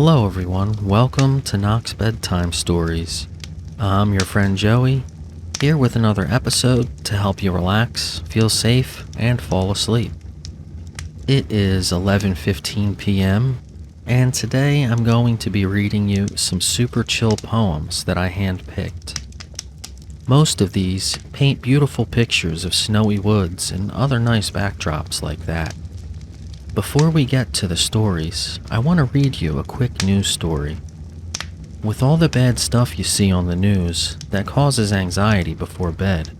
Hello everyone, welcome to Knox Bedtime Stories. I'm your friend Joey, here with another episode to help you relax, feel safe, and fall asleep. It is 11:15 p.m., and today I'm going to be reading you some super chill poems that I handpicked. Most of these paint beautiful pictures of snowy woods and other nice backdrops like that. Before we get to the stories, I want to read you a quick news story. With all the bad stuff you see on the news that causes anxiety before bed,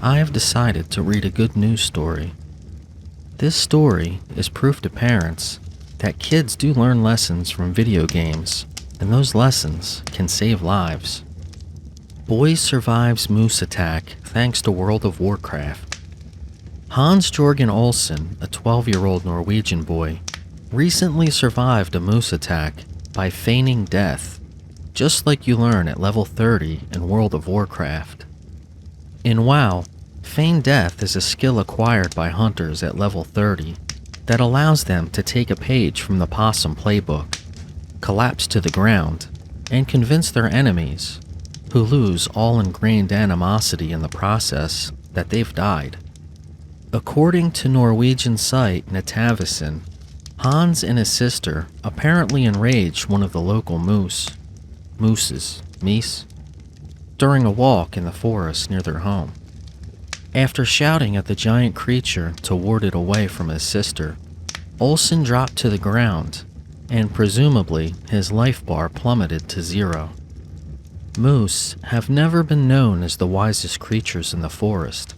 I have decided to read a good news story. This story is proof to parents that kids do learn lessons from video games, and those lessons can save lives. Boy survives moose attack thanks to World of Warcraft. Hans Jorgen Olsen, a 12-year-old Norwegian boy, recently survived a moose attack by feigning death, just like you learn at level 30 in World of Warcraft. In WoW, feign death is a skill acquired by hunters at level 30 that allows them to take a page from the possum playbook, collapse to the ground, and convince their enemies, who lose all ingrained animosity in the process, that they've died. According to Norwegian site Nettavisen, Hans and his sister apparently enraged one of the local mooses, during a walk in the forest near their home. After shouting at the giant creature to ward it away from his sister, Olsen dropped to the ground, and presumably his life bar plummeted to 0. Moose have never been known as the wisest creatures in the forest,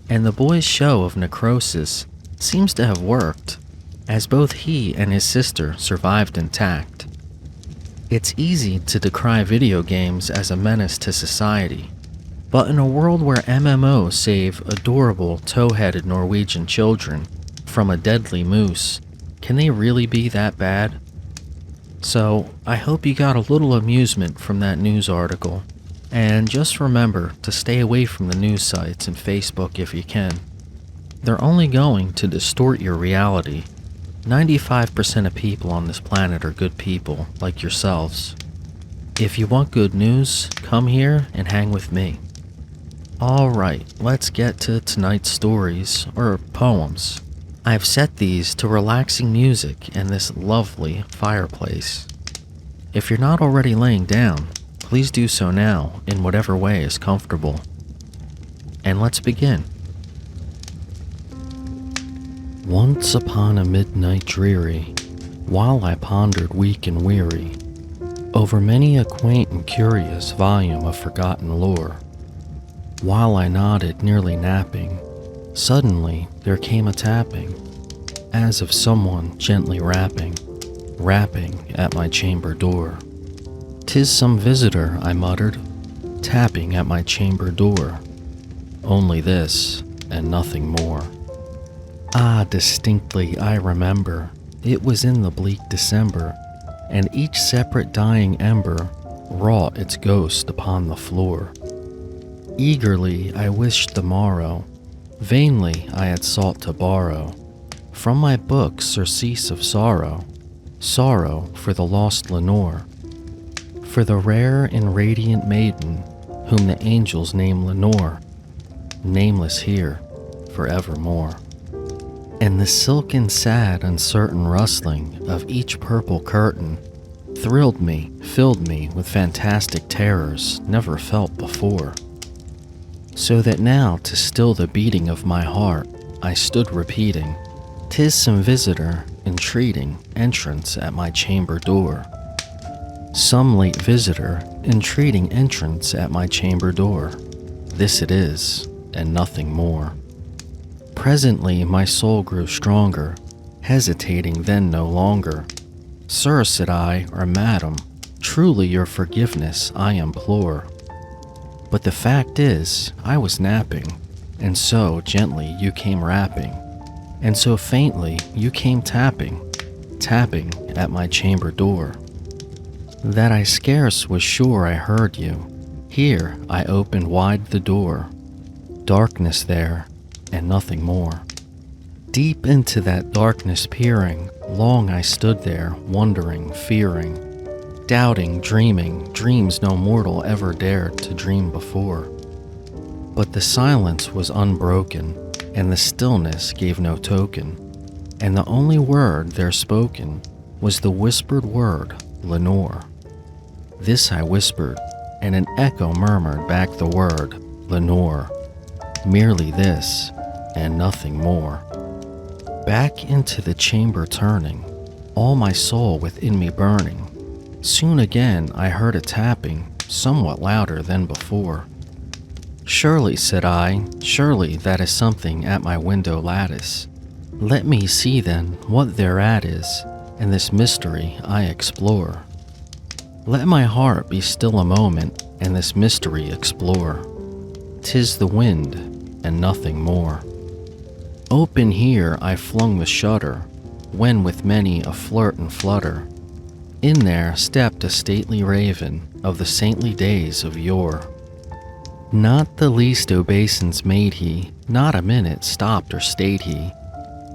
and the boy's show of necrosis seems to have worked, as both he and his sister survived intact. It's easy to decry video games as a menace to society, but in a world where MMOs save adorable tow-headed Norwegian children from a deadly moose, can they really be that bad? So, I hope you got a little amusement from that news article. And just remember to stay away from the news sites and Facebook if you can. They're only going to distort your reality. 95% of people on this planet are good people, like yourselves. If you want good news, come here and hang with me. Alright, let's get to tonight's stories, or poems. I've set these to relaxing music and this lovely fireplace. If you're not already laying down, please do so now in whatever way is comfortable. And let's begin. Once upon a midnight dreary, while I pondered weak and weary over many a quaint and curious volume of forgotten lore, while I nodded nearly napping, suddenly there came a tapping, as of someone gently rapping at my chamber door. "'Tis some visitor," I muttered, tapping at my chamber door. Only this, and nothing more. Ah, distinctly I remember, it was in the bleak December, and each separate dying ember wrought its ghost upon the floor. Eagerly I wished the morrow, vainly I had sought to borrow from my book surcease of sorrow for the lost Lenore, for the rare and radiant maiden whom the angels name Lenore, nameless here forevermore. And the silken, sad, uncertain rustling of each purple curtain thrilled me, filled me with fantastic terrors never felt before. So that now, to still the beating of my heart, I stood repeating, "'Tis some visitor entreating entrance at my chamber door. Some late visitor entreating entrance at my chamber door. This it is, and nothing more." Presently my soul grew stronger, hesitating then no longer. "Sir," said I, or "Madam, truly your forgiveness I implore. But the fact is, I was napping, and so gently you came rapping, and so faintly you came tapping at my chamber door, that I scarce was sure I heard you. Here I opened wide the door. Darkness there, and nothing more. Deep into that darkness peering, long I stood there, wondering, fearing, doubting, dreaming, dreams no mortal ever dared to dream before. But the silence was unbroken, and the stillness gave no token, and the only word there spoken was the whispered word, Lenore. This I whispered, and an echo murmured back the word, Lenore. Merely this, and nothing more. Back into the chamber turning, all my soul within me burning. Soon again I heard a tapping, somewhat louder than before. Surely, said I, surely that is something at my window lattice. Let me see then what thereat is, and this mystery I explore. Let my heart be still a moment, and this mystery explore. 'Tis the wind, and nothing more. Open here I flung the shutter, when with many a flirt and flutter, in there stepped a stately raven of the saintly days of yore. Not the least obeisance made he, not a minute stopped or stayed he,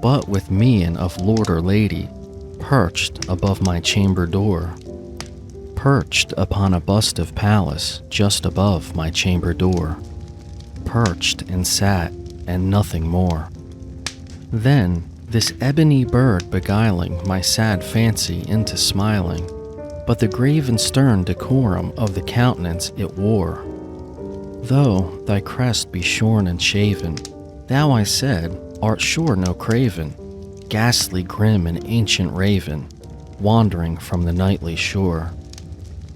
but with mien of lord or lady, perched above my chamber door. Perched upon a bust of Pallas just above my chamber door. Perched and sat, and nothing more. Then this ebony bird beguiling my sad fancy into smiling, but the grave and stern decorum of the countenance it wore. Though thy crest be shorn and shaven, thou, I said, art sure no craven, ghastly grim and ancient raven, wandering from the nightly shore.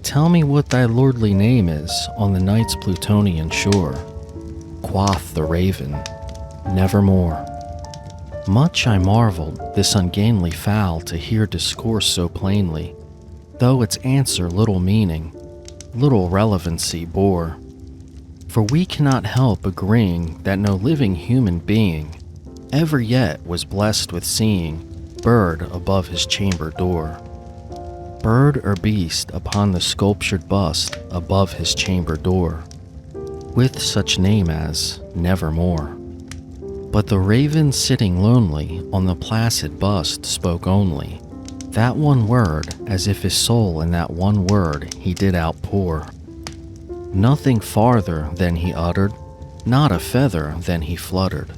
Tell me what thy lordly name is on the night's Plutonian shore. Quoth the raven, Nevermore. Much I marveled this ungainly fowl to hear discourse so plainly, though its answer little meaning, little relevancy bore. For we cannot help agreeing that no living human being ever yet was blessed with seeing bird above his chamber door. Bird or beast upon the sculptured bust above his chamber door, with such name as Nevermore. But the raven sitting lonely on the placid bust spoke only that one word, as if his soul in that one word he did outpour. Nothing farther than he uttered, not a feather than he fluttered,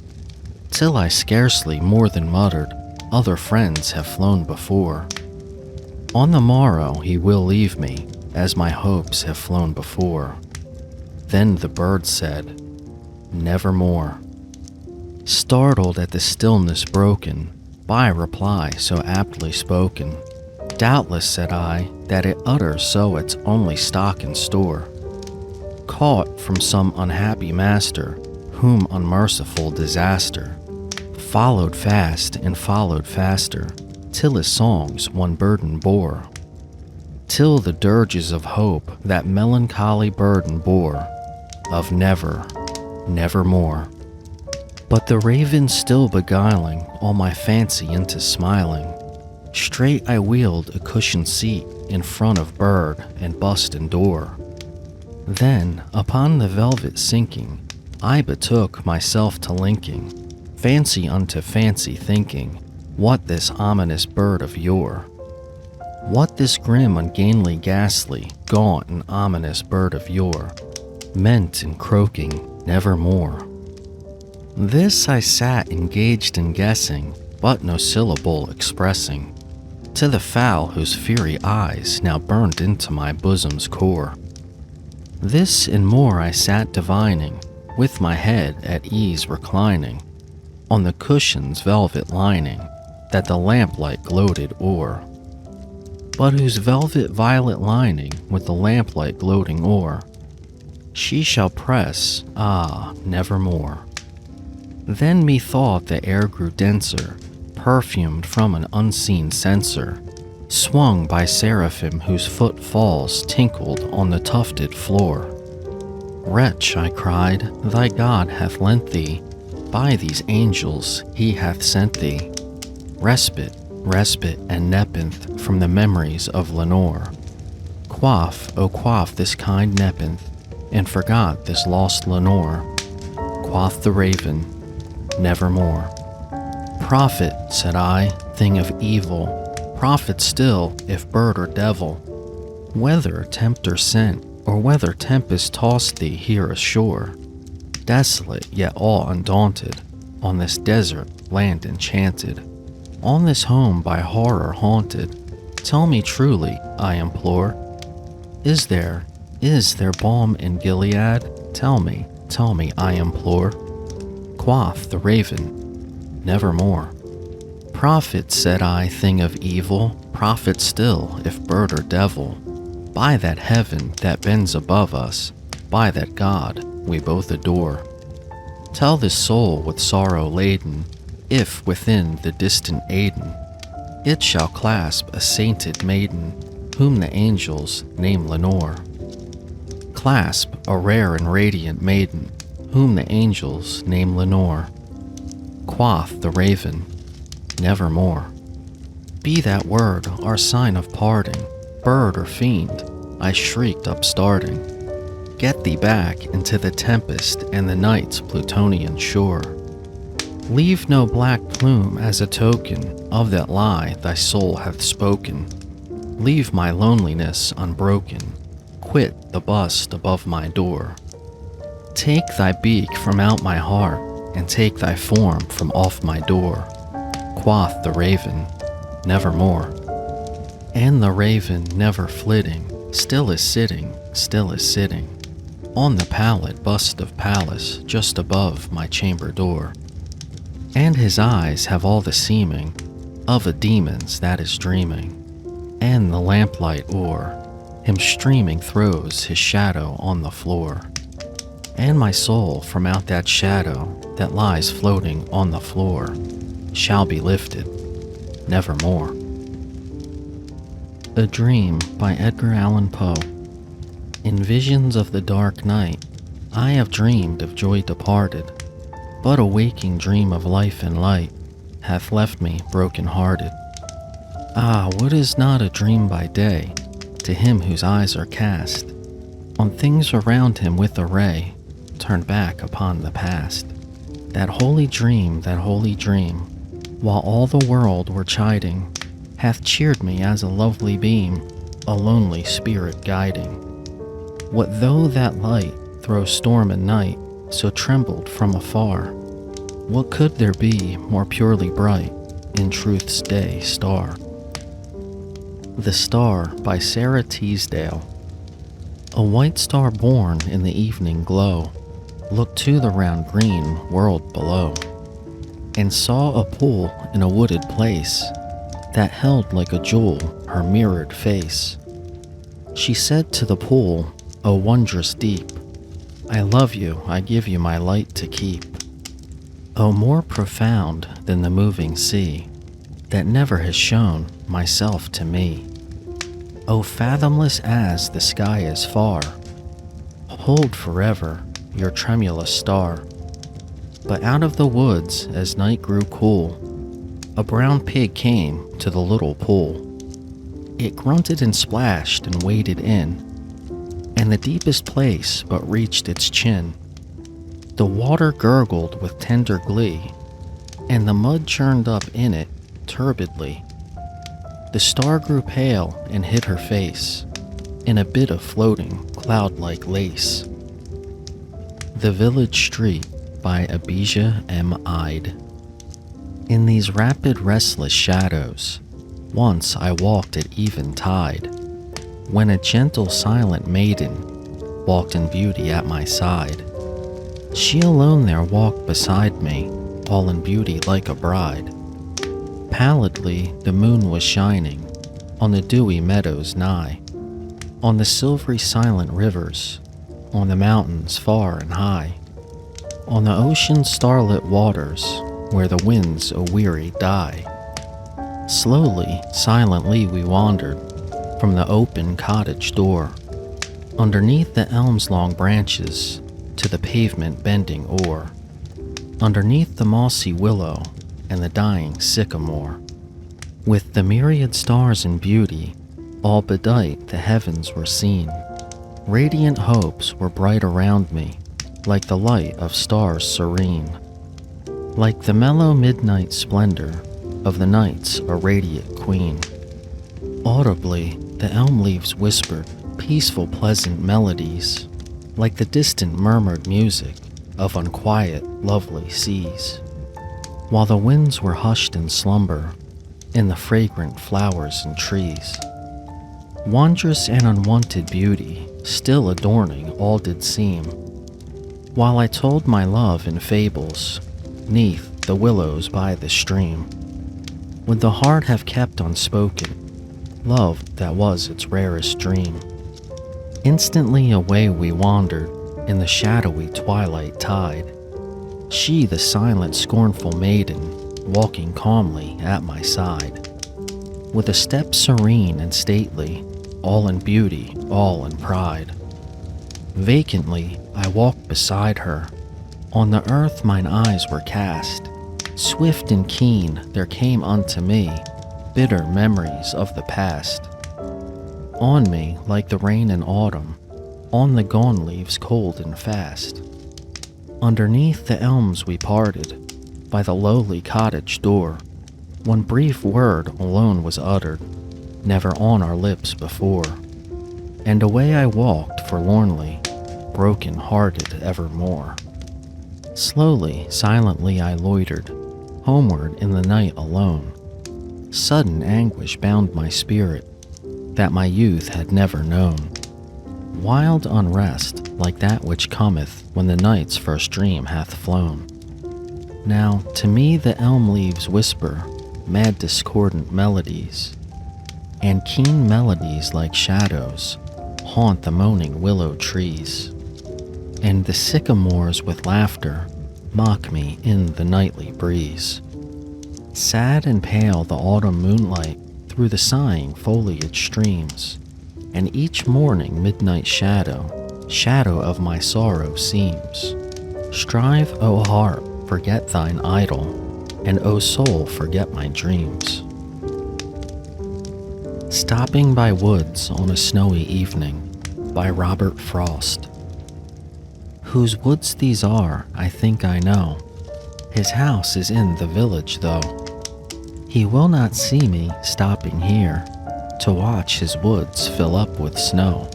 till I scarcely more than muttered, other friends have flown before. On the morrow he will leave me, as my hopes have flown before. Then the bird said, Nevermore. Startled at the stillness broken by reply so aptly spoken, doubtless, said I, that it utters so its only stock and store, caught from some unhappy master, whom unmerciful disaster followed fast and followed faster, till his songs one burden bore, till the dirges of hope that melancholy burden bore, of never, nevermore. But the raven still beguiling all my fancy into smiling, straight I wheeled a cushioned seat in front of bird and bust and door. Then, upon the velvet sinking, I betook myself to linking fancy unto fancy, thinking what this ominous bird of yore, what this grim, ungainly, ghastly, gaunt, and ominous bird of yore meant in croaking Nevermore. This I sat engaged in guessing, but no syllable expressing, to the fowl whose fiery eyes now burned into my bosom's core. This and more I sat divining, with my head at ease reclining, on the cushion's velvet lining, that the lamplight gloated o'er, but whose velvet violet lining with the lamplight gloating o'er, she shall press, nevermore. Then methought the air grew denser, perfumed from an unseen censer, swung by seraphim whose footfalls tinkled on the tufted floor. Wretch, I cried, thy God hath lent thee, by these angels he hath sent thee, respite, respite, and nepenthe from the memories of Lenore. Quaff, O quaff this kind nepenthe, and forgot this lost Lenore. Quoth the raven, Nevermore. Prophet, said I, thing of evil, prophet still, if bird or devil. Whether tempter sent, or whether tempest tossed thee here ashore, desolate yet all undaunted, on this desert land enchanted, on this home by horror haunted, tell me truly, I implore, is there balm in Gilead? Tell me, I implore. Quoth the raven, nevermore. Prophet, said I, thing of evil, prophet still, if bird or devil, by that heaven that bends above us, by that God we both adore. Tell this soul with sorrow laden, if within the distant Aidenn, it shall clasp a sainted maiden, whom the angels name Lenore. Clasp a rare and radiant maiden, whom the angels name Lenore. Quoth the raven, nevermore. Be that word our sign of parting, bird or fiend, I shrieked upstarting. Get thee back into the tempest and the night's Plutonian shore. Leave no black plume as a token of that lie thy soul hath spoken. Leave my loneliness unbroken. Quit the bust above my door. Take thy beak from out my heart, and take thy form from off my door. Quoth the raven, nevermore. And the raven, never flitting, still is sitting, on the pallid bust of Pallas just above my chamber door. And his eyes have all the seeming of a demon's that is dreaming, and the lamplight o'er him streaming throws his shadow on the floor. And my soul from out that shadow that lies floating on the floor shall be lifted, nevermore. A Dream by Edgar Allan Poe. In visions of the dark night, I have dreamed of joy departed, but a waking dream of life and light hath left me broken-hearted. Ah, what is not a dream by day, to him whose eyes are cast on things around him with a ray, turned back upon the past. That holy dream, while all the world were chiding, hath cheered me as a lovely beam, a lonely spirit guiding. What though that light throw storm and night, so trembled from afar? What could there be more purely bright in truth's day star? The Star by Sarah Teasdale. A white star born in the evening glow looked to the round green world below, and saw a pool in a wooded place that held like a jewel her mirrored face. She said to the pool, O wondrous deep, I love you, I give you my light to keep. O more profound than the moving sea, that never has shown myself to me. O fathomless as the sky is far, hold forever your tremulous star. But out of the woods as night grew cool, a brown pig came to the little pool. It grunted and splashed and waded in, and the deepest place but reached its chin. The water gurgled with tender glee, and the mud churned up in it turbidly. The star grew pale and hid her face in a bit of floating cloud-like lace. The Village Street by Abijah M. Ide. In these rapid restless shadows, once I walked at eventide, when a gentle silent maiden walked in beauty at my side. She alone there walked beside me, all in beauty like a bride. Pallidly the moon was shining on the dewy meadows nigh, on the silvery silent rivers, on the mountains far and high, on the ocean's starlit waters where the winds a-weary die. Slowly, silently we wandered from the open cottage door, underneath the elm's long branches to the pavement bending o'er, underneath the mossy willow and the dying sycamore. With the myriad stars in beauty, all bedight the heavens were seen. Radiant hopes were bright around me, like the light of stars serene, like the mellow midnight splendor of the night's irradiate queen. Audibly the elm leaves whispered peaceful, pleasant melodies, like the distant murmured music of unquiet, lovely seas. While the winds were hushed in slumber, in the fragrant flowers and trees, wondrous and unwonted beauty still adorning all did seem, while I told my love in fables, 'neath the willows by the stream, would the heart have kept unspoken love that was its rarest dream. Instantly away we wandered in the shadowy twilight tide, she the silent scornful maiden walking calmly at my side, with a step serene and stately, all in beauty, all in pride. Vacantly I walked beside her, on the earth mine eyes were cast, swift and keen there came unto me bitter memories of the past. On me like the rain in autumn, on the gone leaves cold and fast. Underneath the elms we parted, by the lowly cottage door, one brief word alone was uttered, never on our lips before. And away I walked forlornly, broken-hearted evermore. Slowly, silently I loitered, homeward in the night alone. Sudden anguish bound my spirit, that my youth had never known. Wild unrest, like that which cometh when the night's first dream hath flown. Now to me the elm leaves whisper mad discordant melodies, and keen melodies like shadows haunt the moaning willow trees, and the sycamores with laughter mock me in the nightly breeze. Sad and pale the autumn moonlight through the sighing foliage streams, and each morning midnight shadow of my sorrow seems. Strive, O heart, forget thine idol, and O soul, forget my dreams. Stopping by Woods on a Snowy Evening by Robert Frost. Whose woods these are, I think I know. His house is in the village, though. He will not see me stopping here to watch his woods fill up with snow.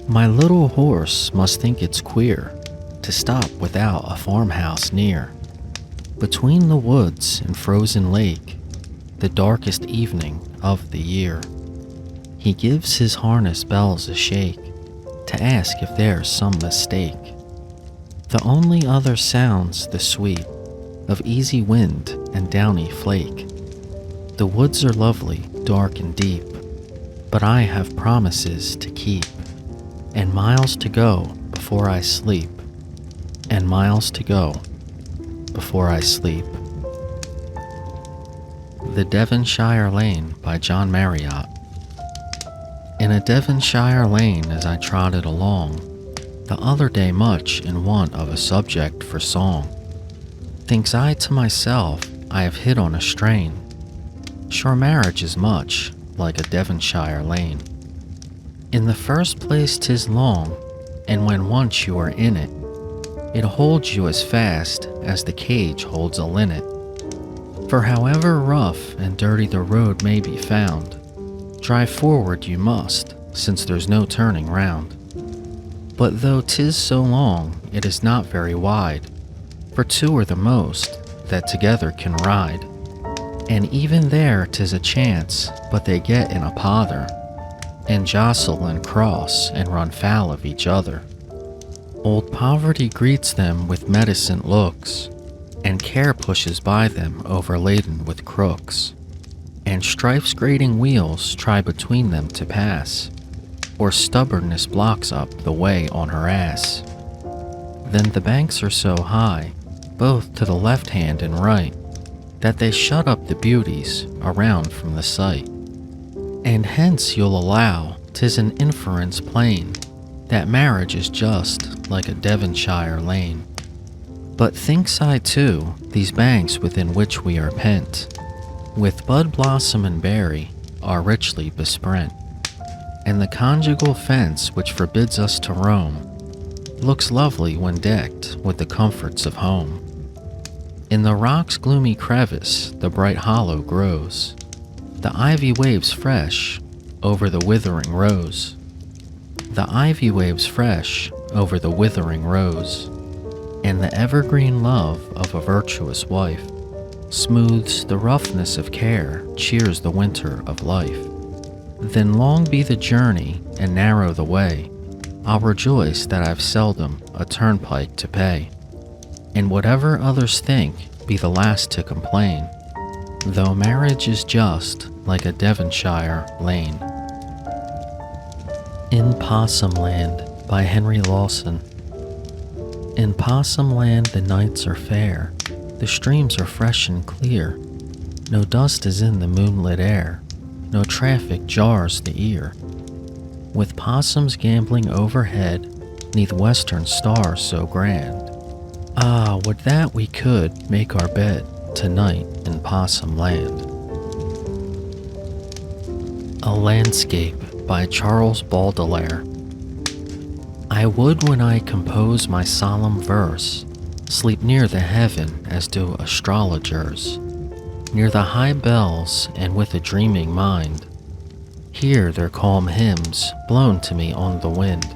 My little horse must think it's queer to stop without a farmhouse near. Between the woods and frozen lake, the darkest evening of the year, he gives his harness bells a shake to ask if there's some mistake. The only other sounds the sweep of easy wind and downy flake. The woods are lovely, dark and deep, but I have promises to keep, and miles to go before I sleep, and miles to go before I sleep. The Devonshire Lane by John Marriott. In a Devonshire lane as I trotted along, the other day much in want of a subject for song, thinks I to myself, I have hit on a strain. Sure marriage is much like a Devonshire lane. In the first place 'tis long, and when once you are in it, it holds you as fast as the cage holds a linnet. For however rough and dirty the road may be found, drive forward you must, since there's no turning round. But though 'tis so long, it is not very wide, for two are the most that together can ride. And even there 'tis a chance, but they get in a pother, and jostle and cross and run foul of each other. Old Poverty greets them with reticent looks, and Care pushes by them overladen with crooks, and Strife's grating wheels try between them to pass, or Stubbornness blocks up the way on her ass. Then the banks are so high, both to the left hand and right, that they shut up the beauties around from the sight. And hence you'll allow 'tis an inference plain that marriage is just like a Devonshire lane. But thinks I too, these banks within which we are pent, with bud, blossom, and berry, are richly besprent, and the conjugal fence which forbids us to roam looks lovely when decked with the comforts of home. In the rock's gloomy crevice the bright hollow grows, the ivy waves fresh over the withering rose. The ivy waves fresh over the withering rose, and the evergreen love of a virtuous wife smooths the roughness of care, cheers the winter of life. Then long be the journey and narrow the way, I'll rejoice that I've seldom a turnpike to pay, and whatever others think, be the last to complain, though marriage is just like a Devonshire Lane. In Possum Land by Henry Lawson. In Possum Land the nights are fair, the streams are fresh and clear, no dust is in the moonlit air, no traffic jars the ear. With possums gambling overhead, 'neath western stars so grand. Ah, would that we could make our bed tonight in Possum Land. A Landscape by Charles Baudelaire. I would when I compose my solemn verse, sleep near the heaven as do astrologers, near the high bells and with a dreaming mind, hear their calm hymns blown to me on the wind.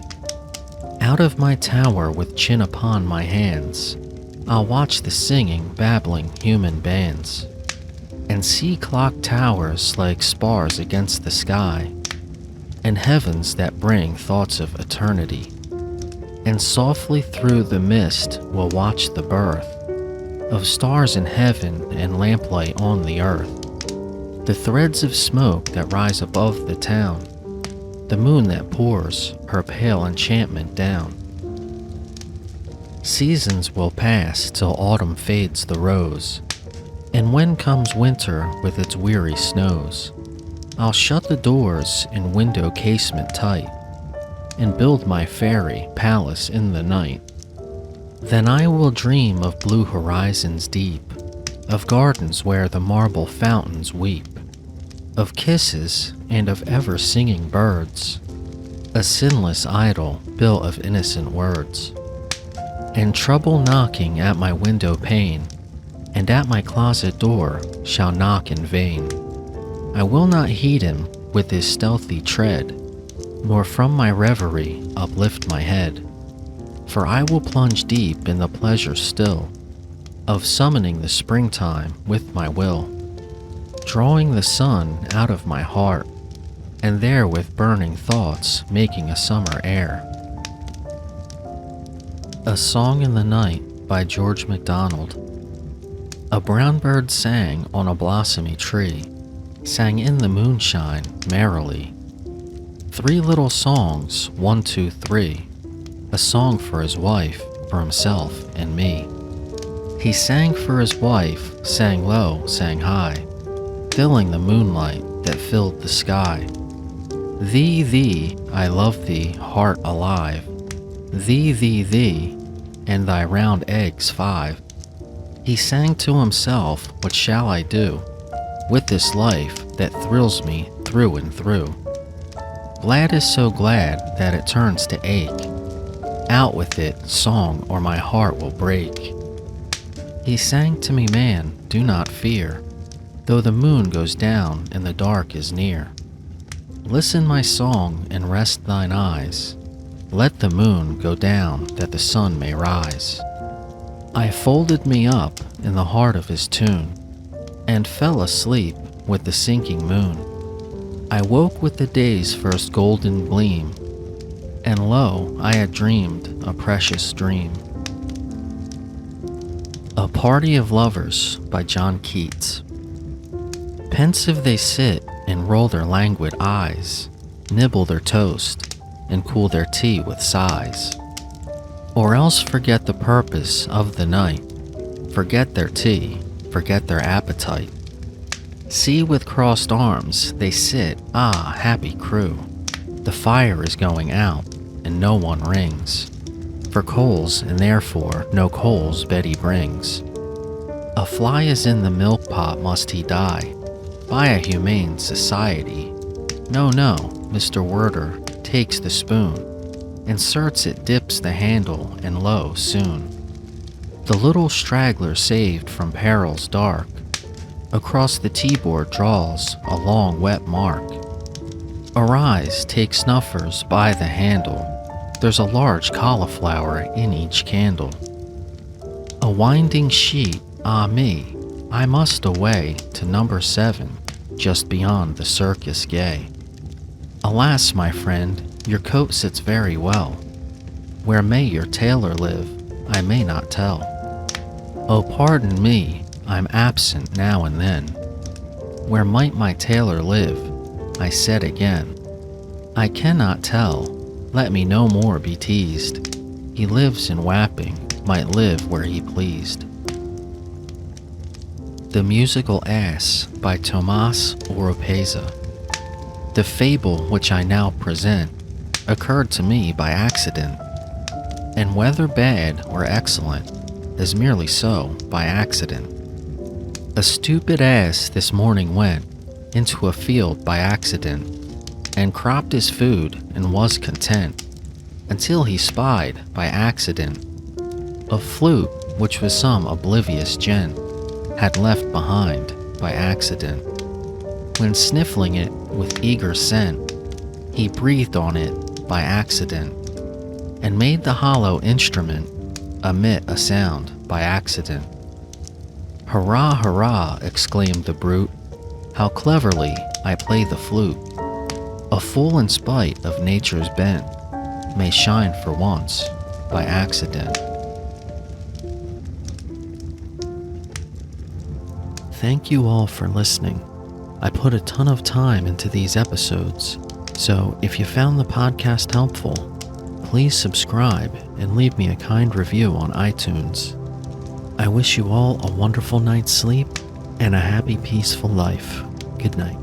Out of my tower with chin upon my hands, I'll watch the singing, babbling human bands, and see clock towers like spars against the sky, and heavens that bring thoughts of eternity. And softly through the mist will watch the birth of stars in heaven and lamplight on the earth, the threads of smoke that rise above the town, the moon that pours her pale enchantment down. Seasons will pass till autumn fades the rose, and when comes winter with its weary snows, I'll shut the doors and window casement tight, and build my fairy palace in the night. Then I will dream of blue horizons deep, of gardens where the marble fountains weep, of kisses and of ever-singing birds, a sinless idol built of innocent words. And trouble knocking at my window pane, and at my closet door shall knock in vain. I will not heed him with his stealthy tread, nor from my reverie uplift my head, for I will plunge deep in the pleasure still of summoning the springtime with my will, drawing the sun out of my heart, and there with burning thoughts making a summer air. A Song in the Night by George MacDonald. A brown bird sang on a blossomy tree, sang in the moonshine merrily. 3 little songs, 1, 2, 3, a song for his wife, for himself, and me. He sang for his wife, sang low, sang high, filling the moonlight that filled the sky. Thee, thee, I love thee, heart alive, thee, thee, thee, and thy round eggs 5. He sang to himself, what shall I do with this life that thrills me through and through? Glad is so glad that it turns to ache. Out with it, song, or my heart will break. He sang to me, man, do not fear, though the moon goes down and the dark is near. Listen my song and rest thine eyes. Let the moon go down that the sun may rise. I folded me up in the heart of his tune, and fell asleep with the sinking moon. I woke with the day's first golden gleam, and lo, I had dreamed a precious dream. A Party of Lovers by John Keats. Pensive they sit and roll their languid eyes, nibble their toast, and cool their tea with sighs, or else forget the purpose of the night, forget their tea, forget their appetite. See, with crossed arms they sit, ah, happy crew. The fire is going out, and no one rings for coals, and therefore no coals Betty brings. A fly is in the milk pot, must he die by a humane society? No, no, Mr. Werder takes the spoon, inserts it, dips the handle, and lo, soon the little straggler saved from perils dark across the tea-board draws a long wet mark. Arise, take snuffers by the handle. There's a large cauliflower in each candle. A winding sheet, ah me, I must away to number 7, just beyond the circus gay. Alas, my friend, your coat sits very well. Where may your tailor live, I may not tell. Oh, pardon me, I'm absent now and then. Where might my tailor live? I said again. I cannot tell, let me no more be teased. He lives in Wapping, might live where he pleased. The Musical Ass by Tomás Oropeza. The fable which I now present occurred to me by accident, and whether bad or excellent is merely so by accident. A stupid ass this morning went into a field by accident, and cropped his food and was content, until he spied by accident a flute which was some oblivious gent had left behind by accident. When sniffling it with eager scent, he breathed on it by accident, and made the hollow instrument emit a sound by accident. Hurrah, hurrah, exclaimed the brute, how cleverly I play the flute. A fool in spite of nature's bent may shine for once by accident. Thank you all for listening. I put a ton of time into these episodes, so if you found the podcast helpful, please subscribe and leave me a kind review on iTunes. I wish you all a wonderful night's sleep and a happy, peaceful life. Good night.